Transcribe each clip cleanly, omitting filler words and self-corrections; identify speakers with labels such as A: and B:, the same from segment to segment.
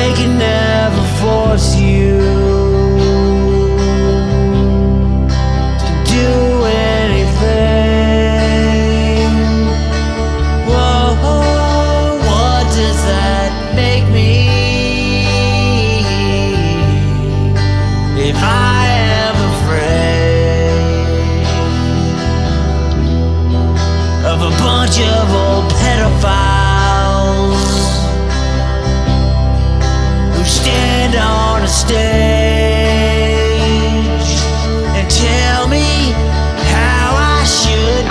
A: they can never force you to do anything. Whoa, what does that make me? If I am afraid of a bunch of old pedophiles who stand on a stage and tell me how I should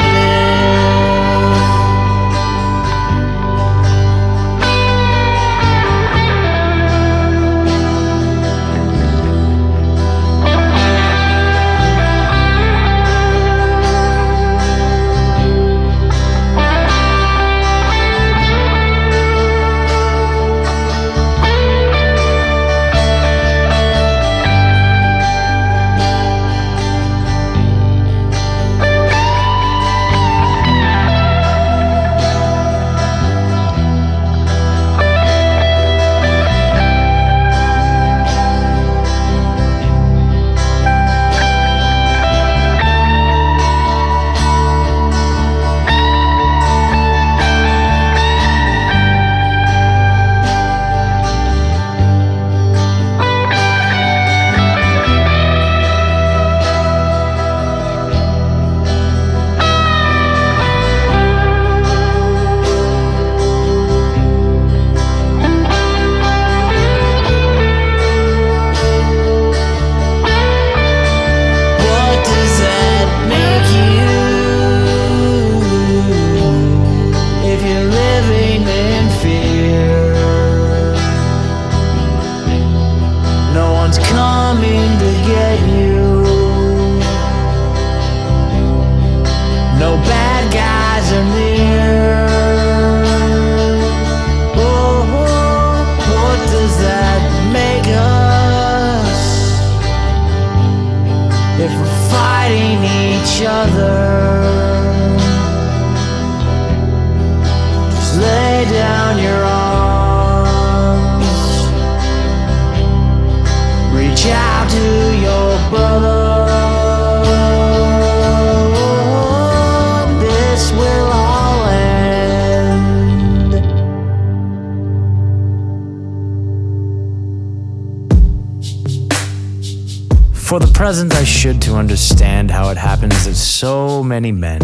A: For the present, I should to understand how it happens that so many men,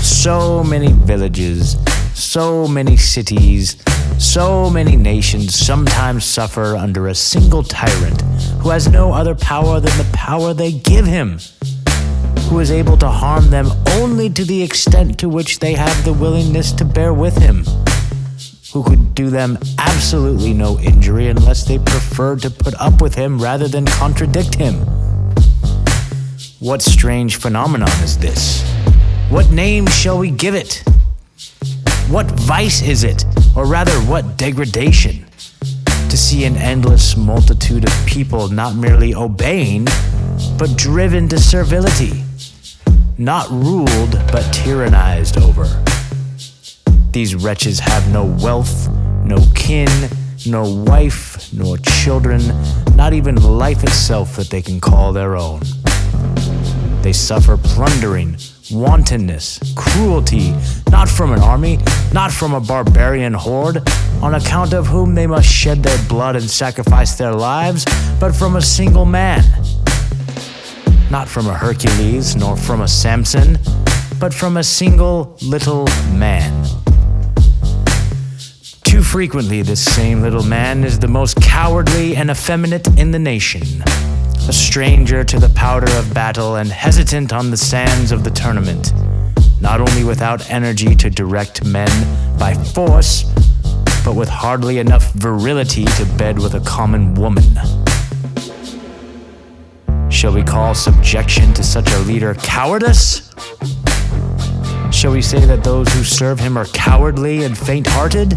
A: so many villages, so many cities, so many nations sometimes suffer under a single tyrant who has no other power than the power they give him, who is able to harm them only to the extent to which they have the willingness to bear with him, who could do them absolutely no injury unless they preferred to put up with him rather than contradict him. What strange phenomenon is this? What name shall we give it? What vice is it, or rather what degradation? To see an endless multitude of people not merely obeying, but driven to servility, not ruled but tyrannized over. These wretches have no wealth, no kin, no wife, nor children, not even life itself that they can call their own. They suffer plundering, wantonness, cruelty, not from an army, not from a barbarian horde, on account of whom they must shed their blood and sacrifice their lives, but from a single man. Not from a Hercules, nor from a Samson, but from a single little man. Too frequently, this same little man is the most cowardly and effeminate in the nation. A stranger to the powder of battle and hesitant on the sands of the tournament, not only without energy to direct men by force, but with hardly enough virility to bed with a common woman. Shall we call subjection to such a leader cowardice? Shall we say that those who serve him are cowardly and faint-hearted?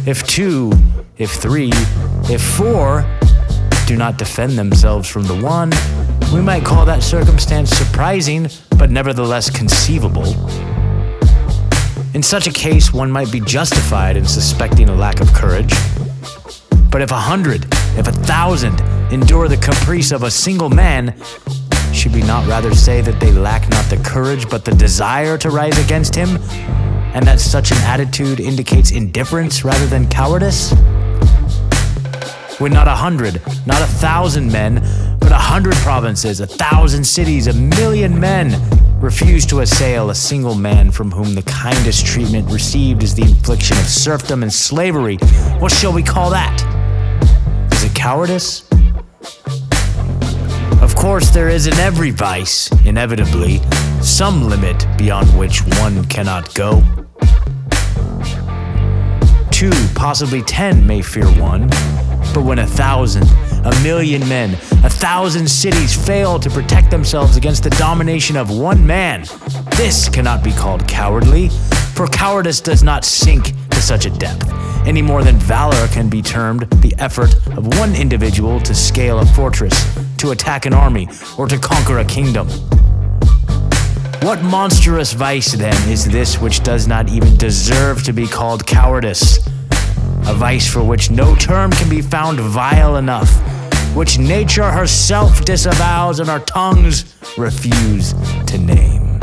A: If two, if three, if four do not defend themselves from the one, we might call that circumstance surprising, but nevertheless conceivable. In such a case, one might be justified in suspecting a lack of courage. But if 100, if 1,000 endure the caprice of a single man, should we not rather say that they lack not the courage but the desire to rise against him, and that such an attitude indicates indifference rather than cowardice? When not 100, not 1,000 men, but 100 provinces, 1,000 cities, 1,000,000 men refuse to assail a single man from whom the kindest treatment received is the infliction of serfdom and slavery, what shall we call that? Is it cowardice? Of course, there is in every vice, inevitably, some limit beyond which one cannot go. 2, possibly 10 may fear one, but when 1,000, 1,000,000 men, 1,000 cities fail to protect themselves against the domination of one man, this cannot be called cowardly, for cowardice does not sink to such a depth, any more than valor can be termed the effort of one individual to scale a fortress, to attack an army, or to conquer a kingdom. What monstrous vice, then, is this which does not even deserve to be called cowardice? A vice for which no term can be found vile enough, which nature herself disavows and our tongues refuse to name.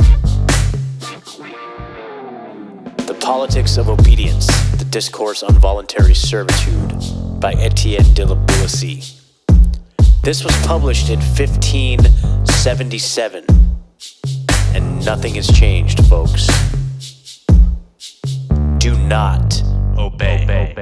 A: The Politics of Obedience, the Discourse on Voluntary Servitude, by Etienne de la Boetie. This was published in 1577, and nothing has changed, folks. Do not obey.